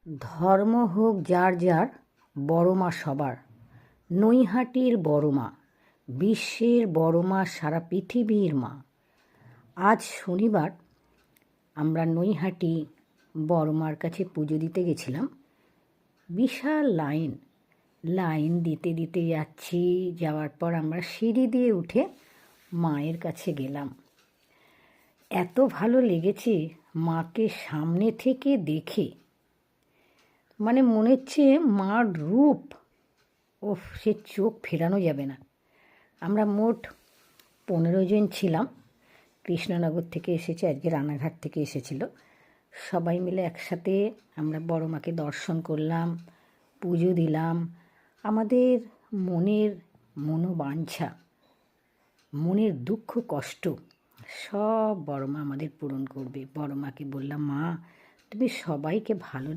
ধর্ম হোক যার যার, বড় মা সবার। নৈহাটির বড় মা, বিশ্বের বড় মা, সারা পৃথিবীর মা। আজ শনিবার আমরা নৈহাটি বড় মার কাছে পুজো দিতে গেছিলাম। বিশাল লাইন দিতে দিতে যাচ্ছি। যাওয়ার পর আমরা সিঁড়ি দিয়ে উঠে মায়ের কাছে গেলাম। এত ভালো লেগেছে মাকে সামনে থেকে দেখে, মানে মনে হচ্ছে মার রূপ, সে চোখ ফেরানো যাবে না। আমরা মোট 15 জন ছিলাম। কৃষ্ণনগর থেকে এসেছে, আজকে রানাঘাট থেকে এসেছিল। সবাই মিলে একসাথে আমরা বড় মাকে দর্শন করলাম, পুজো দিলাম। আমাদের মনোবাঞ্ছা, মনের দুঃখ কষ্ট সব বড় মা আমাদের পূরণ করবে। বড় মাকে বললাম, মা তুমি সবাইকে ভালো